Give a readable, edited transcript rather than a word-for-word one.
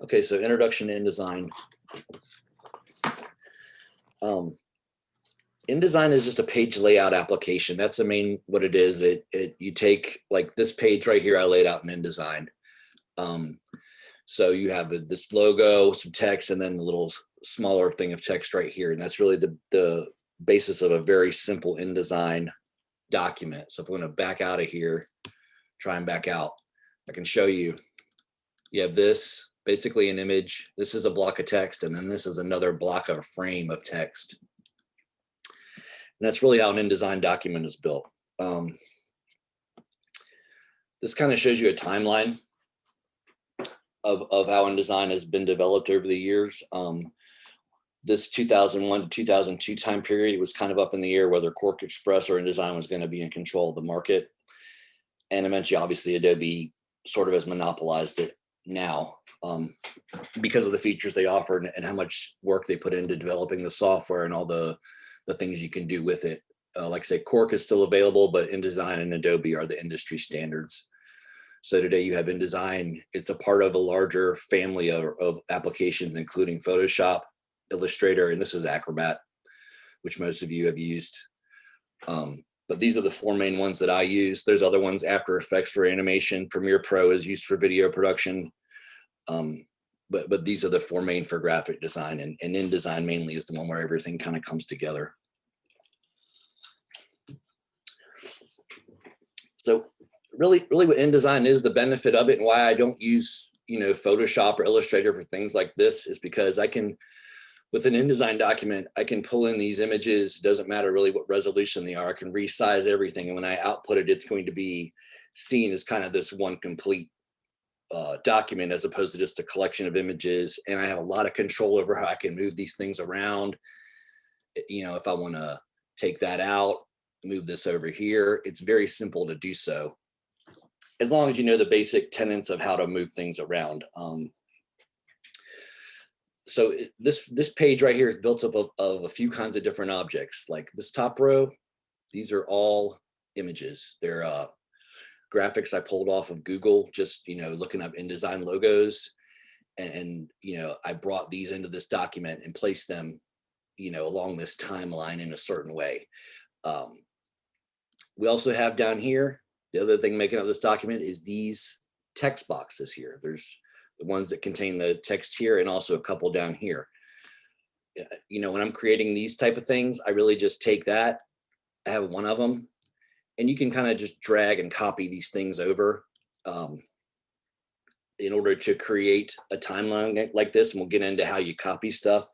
Okay, so introduction to InDesign. InDesign is just a page layout application. That's the main what it is. You take like this page right here. I laid out in InDesign. So you have this logo, some text, and then the little smaller thing of text right here, and that's really the basis of a very simple InDesign document. So if I'm going to back out of here, try and back out, I can show you. You have this, basically an image. This is a block of text, and then this is another block of frame of text. And that's really how an InDesign document is built. This kind of shows you a timeline of how InDesign has been developed over the years. This 2001 to 2002 time period, it was kind of up in the air whether Quark Express or InDesign was going to be in control of the market. And eventually, obviously, Adobe sort of has monopolized it now because of the features they offer and how much work they put into developing the software and all the things you can do with it. Like I say, Quark is still available, but InDesign and Adobe are the industry standards. So today you have InDesign. It's a part of a larger family of applications, including Photoshop, Illustrator, and this is Acrobat, which most of you have used. But these are the four main ones that I use. There's other ones, After Effects for animation, Premiere Pro is used for video production. But these are the four main for graphic design, and InDesign mainly is the one where everything kind of comes together. So really what InDesign is, the benefit of it and why I don't use, Photoshop or Illustrator for things like this is because I can, with an InDesign document, I can pull in these images. Doesn't matter really what resolution they are. I can resize everything. And when I output it, it's going to be seen as kind of this one complete document as opposed to just a collection of images. And I have a lot of control over how I can move these things around. If I want to take that out, move this over here, it's very simple to do so, as long as you know the basic tenets of how to move things around. So this page right here is built up of a few kinds of different objects. Like this top row, these are all images. They're graphics I pulled off of Google, just looking up InDesign logos, and I brought these into this document and placed them along this timeline in a certain way. We also have down here, the other thing making up this document is these text boxes here. There's the ones that contain the text here and also a couple down here. When I'm creating these type of things, I really just take that. I have one of them, and you can kind of just drag and copy these things over in order to create a timeline like this. And we'll get into how you copy stuff.